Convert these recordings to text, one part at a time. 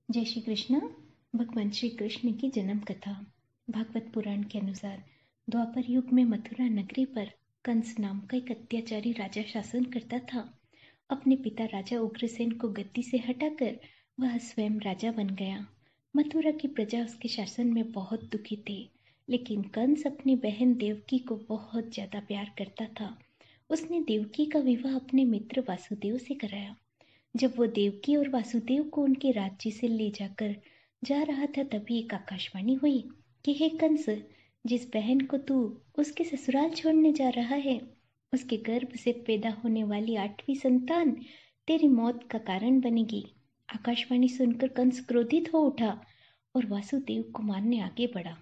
जय श्री कृष्ण। भगवान श्री कृष्ण की जन्म कथा। भागवत पुराण के अनुसार द्वापर युग में मथुरा नगरी पर कंस नाम का एक अत्याचारी राजा शासन करता था। अपने पिता राजा उग्रसेन को गद्दी से हटाकर वह स्वयं राजा बन गया। मथुरा की प्रजा उसके शासन में बहुत दुखी थे, लेकिन कंस अपनी बहन देवकी को बहुत ज्यादा प्यार करता था। उसने देवकी का विवाह अपने मित्र वासुदेव से कराया। जब वो देवकी और वासुदेव को उनके राज्य से ले जाकर जा रहा था, तभी एक आकाशवाणी हुई कि हे कंस, जिस बहन को तू उसके ससुराल छोड़ने जा रहा है, उसके गर्भ से पैदा होने वाली 8वीं संतान तेरी मौत का कारण बनेगी। आकाशवाणी सुनकर कंस क्रोधित हो उठा और वासुदेव को मारने आगे बढ़ा।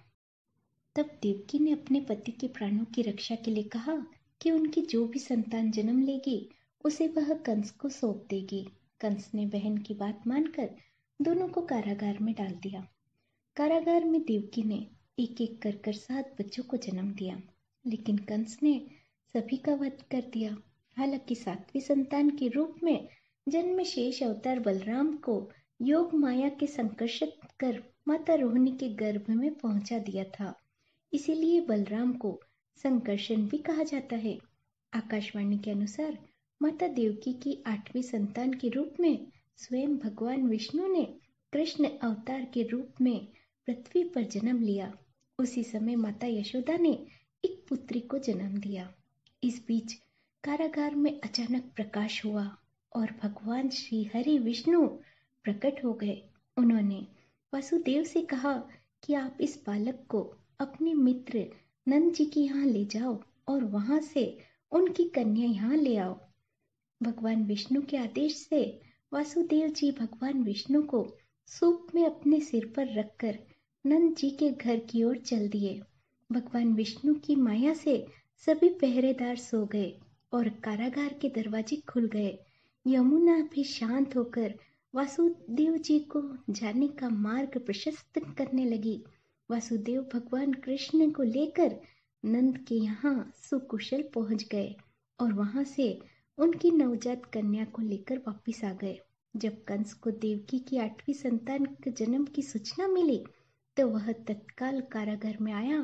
तब देवकी ने अपने पति के प्राणों की रक्षा के लिए कहा कि उनकी जो भी संतान जन्म लेगी उसे वह कंस को सौंप देगी। कंस ने बहन की बात मानकर दोनों को कारागार में डाल दिया। कारागार में देवकी ने एक एक कर 7 बच्चों को जन्म दिया, लेकिन कंस ने सभी का वध कर दिया। हालांकि 7वीं संतान के रूप में जन्म शेष अवतार बलराम को योग माया के संकर्षित कर माता रोहिणी के गर्भ में पहुंचा दिया था, इसीलिए बलराम को संकर्षण भी कहा जाता है। आकाशवाणी के अनुसार माता देवकी की 8वीं संतान के रूप में स्वयं भगवान विष्णु ने कृष्ण अवतार के रूप में पृथ्वी पर जन्म लिया। उसी समय माता यशोदा ने एक पुत्री को जन्म दिया। इस बीच कारागार में अचानक प्रकाश हुआ और भगवान श्री हरि विष्णु प्रकट हो गए। उन्होंने वासुदेव से कहा कि आप इस बालक को अपने मित्र नंद जी के यहाँ ले जाओ और वहां से उनकी कन्या यहाँ ले आओ। भगवान विष्णु के आदेश से वासुदेव जी भगवान विष्णु को सूप में अपने सिर पर रखकर नंद जी के घर की ओर चल दिए। भगवान विष्णु की माया से सभी पहरेदार सो गए और कारागार के दरवाजे खुल गए। यमुना भी शांत होकर वासुदेव जी को जाने का मार्ग प्रशस्त करने लगी। वासुदेव भगवान कृष्ण को लेकर नंद के यहाँ सुकुशल पहुंच गए और वहां से उनकी नवजात कन्या को लेकर वापिस आ गए। जब कंस को देवकी की 8वीं संतान के जन्म की सूचना मिली तो वह तत्काल कारागार में आया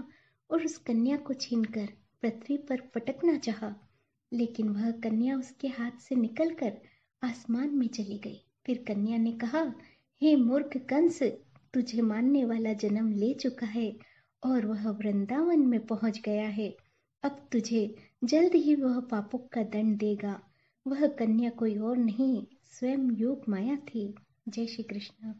और उस कन्या को छीनकर पृथ्वी पर पटकना चाहा, लेकिन वह कन्या उसके हाथ से निकलकर आसमान में चली गई। फिर कन्या ने कहा, हे मूर्ख कंस, तुझे मानने वाला जन्म ले चुका है और वह वृंदावन में पहुंच गया है। अब तुझे जल्द ही वह पापों का दंड देगा। वह कन्या कोई और नहीं, स्वयं योग माया थी। जय श्री कृष्ण।